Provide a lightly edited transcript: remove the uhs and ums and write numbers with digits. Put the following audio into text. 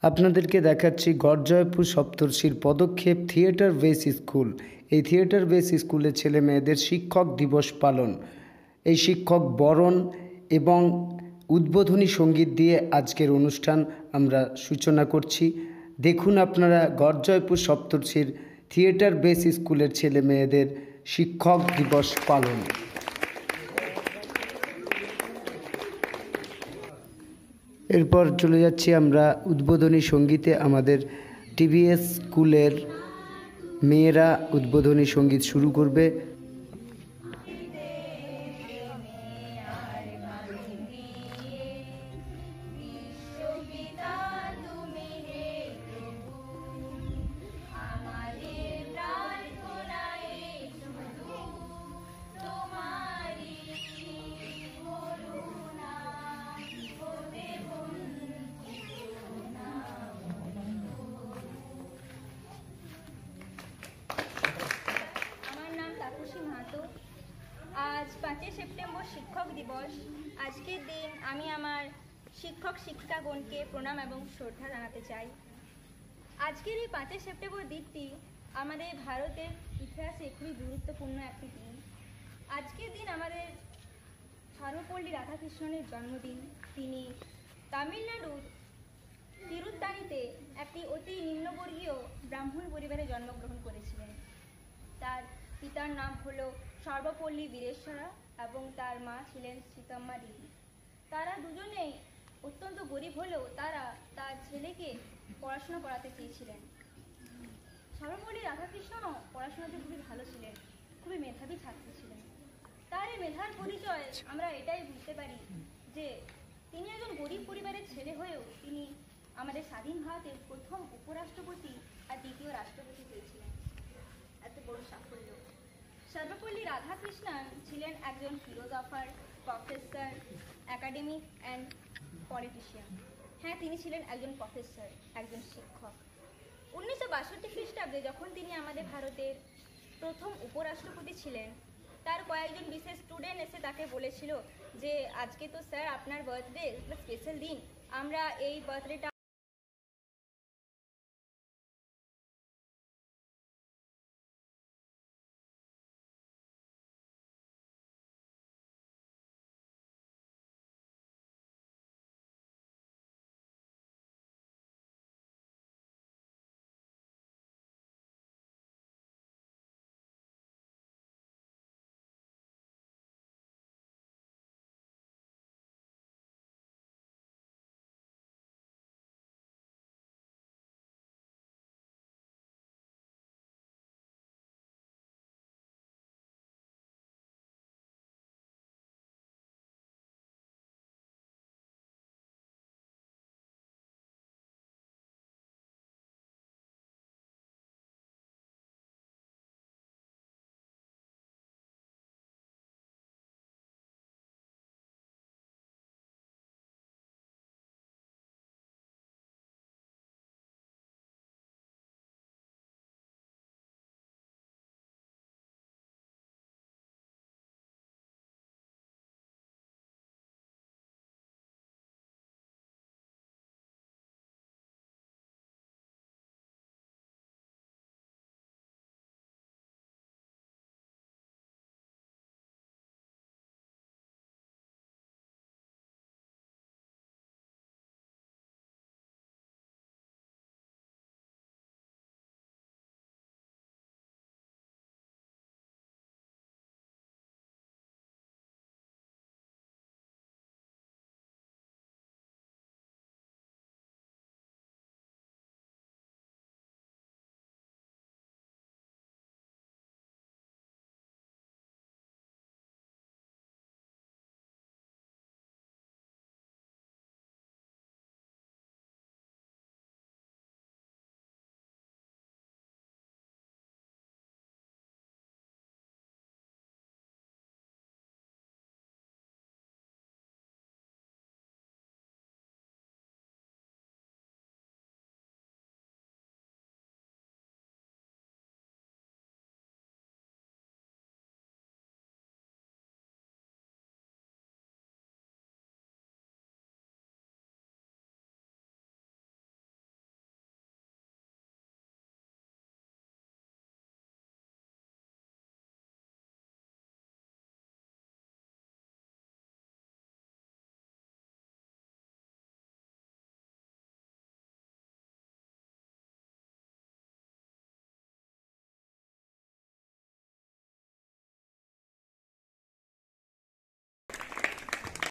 আপনাদেরকে দেখাচ্ছি গড়জয়পুর সপ্তর্ষির পদক্ষেপ থিয়েটার বেস স্কুল। এই থিয়েটার বেস স্কুলের ছেলে মেয়েদের শিক্ষক দিবস পালন, এই শিক্ষক বরণ এবং উদ্বোধনী সঙ্গীত দিয়ে আজকের অনুষ্ঠান আমরা সূচনা করছি। দেখুন আপনারা গড়জয়পুর সপ্তর্ষির থিয়েটার বেস স্কুলের ছেলে মেয়েদের শিক্ষক দিবস পালন। এরপর চলে যাচ্ছি আমরা উদ্বোধনী সঙ্গীতে। আমাদের টিভিএস স্কুলের মেয়েরা উদ্বোধনী সঙ্গীত শুরু করবে। आज 5 সেপ্টেম্বর শিক্ষক দিবস। আজকের দিন আমি আমার শিক্ষক শিক্ষিকাগণকে প্রণাম এবং শ্রদ্ধা জানাতে চাই। আজকের এই 5 সেপ্টেম্বর দিনটি আমাদের ভারতের ইতিহাসে খুবই গুরুত্বপূর্ণ একটি দিন। আজকের দিন আমাদের সর্বপল্লী রাধাকৃষ্ণনের জন্মদিন। তিনি তামিলনাড়ুর তিরুত্তানিতে একটি অতি নিম্নবর্গীয় ব্রাহ্মণ পরিবারে জন্মগ্রহণ করেছিলেন। তার পিতার নাম হলো সর্বপল্লী বীরেশ্বরা এবং তার মা ছিলেন সীতাম্মা দেবী। তারা দুজনেই অত্যন্ত গরিব হলেও তারা তার ছেলেকে পড়াশোনা করাতে চেয়েছিলেন। সর্বপল্লী রাধাকৃষ্ণনও পড়াশোনাতে খুবই ভালো ছিলেন, খুবই মেধাবী ছাত্র ছিলেন। তার এই মেধার পরিচয় আমরা এটাই বুঝতে পারি যে তিনি একজন গরিব পরিবারের ছেলে হয়েও তিনি আমাদের স্বাধীন ভারতের প্রথম উপরাষ্ট্রপতি আর দ্বিতীয় রাষ্ট্রপতি হয়েছিলেন। এত বড় সাফল্য। সর্বপল্লী রাধাকৃষ্ণন ছিলেন একজন philosopher, professor, academic and politician. হ্যাঁ, তিনি ছিলেন একজন প্রফেসর, একজন শিক্ষক। 1962 খ্রিস্টাব্দে যখন তিনি আমাদের ভারতের প্রথম উপরাষ্ট্রপতি ছিলেন, তার কয়েকজন বিশেষ স্টুডেন্ট এসে তাকে বলেছিল যে আজকে তো স্যার আপনার বার্থডে, স্পেশাল দিন, আমরা এই বার্থডেটা